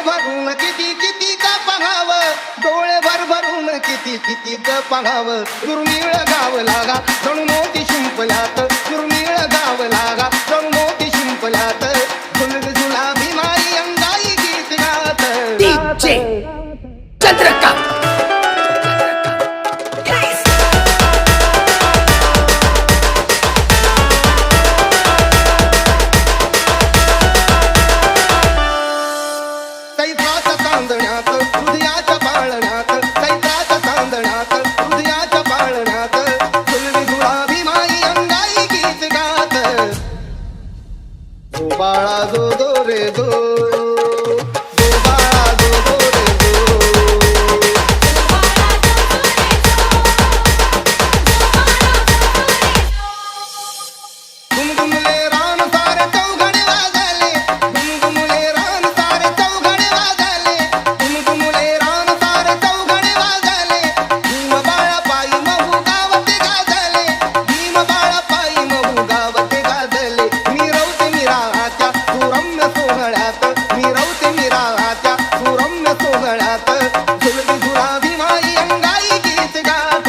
भरून किती किती का पाहावं, डोळे भरभरून किती किती का पाहावं. दुर्मिळ गाव लागा जणू मोती शिंपल्यात, दुर्मिळ गाव लागा जणू मोती शिंपल्यात. झुलझुला भीमाई अंगाई गीत गात. DJ चंद्रकांत. चैत्राच्या चांदण्यात हृदयाच्या पाळण्यात, चैत्राच्या चांदण्यात हृदयाच्या पाळण्यात. झुलझुला भीमाई अंगाई गीत गात. जो बाळा जो दो रे दो, जो बाळा जो दो रे दो. घुमघुमले रान सारे चौघडे वाजले, घुमघुमले रान सारे चौघडे वाजले, घुमघुमले रान सारे चौघडे वाजले. भीम बाळा पायी महू गावते गाजले, भीम बाळा पायी महू गावते गाजले. मिरवते मिराच्या सुरम्य सोहळ्यात, मिरवते मिराच्या सुरम्य सोहळ्यात. झुलझुला भीमाई अंगाई गीत गात.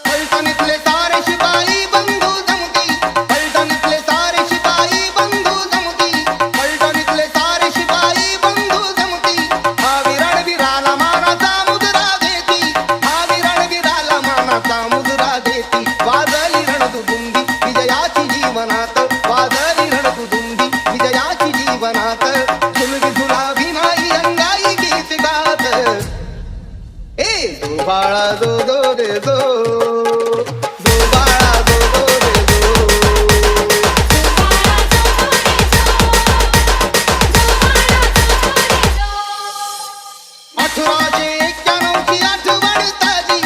पलटणीतले सारे शिपाई बंधू जमती, पलटणीतले सारे शिपाई बंधू जमती, पलटणीतले सारे शिपाई बंधू जमती. हा रणवीराला मानाचा मुजरा देती, हा रणवीराला मानाचा मुजरा देती. वाजली रणदुदुंदी विजयाची जीवनात, वाजली रणदुदुंदी विजयाची जीवनात. झुलझुला भीमाई अंगाई गीत गात. ए दो बाळा दो दो रे दो, दो बाळा दो दो रे दो. अठराशे 91ची आठवण ताजी,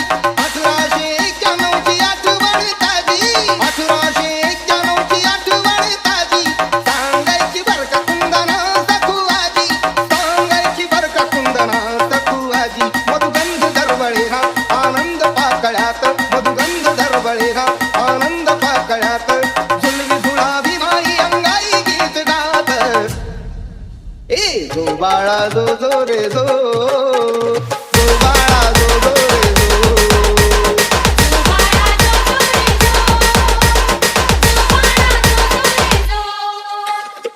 1891ची आठवण ताजी, 1891ची आठवण ताजी. सांगायची बरका कुंदना सखुआजी, सांगायची बरका कुंदना सखुआजी. मधुगंध दरवळे हा आनंद पाकळ्यात, मधुगंध दरवळे हा आनंद पाकळ्यात. झुलझुला भीमाई अंगाई गीत गात. ए जो बाळा जो जो रे जो, जो बाळा जो जो रे जो.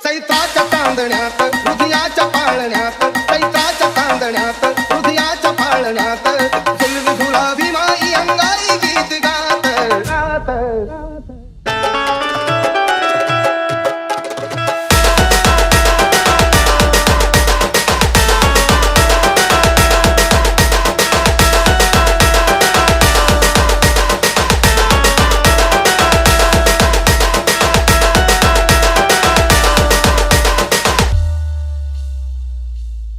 चैत्राच्या चांदण्यात हृदयाच्या पाळण्यात, चैत्राच्या चांदण्यात हृदयाच्या पाळण्यात.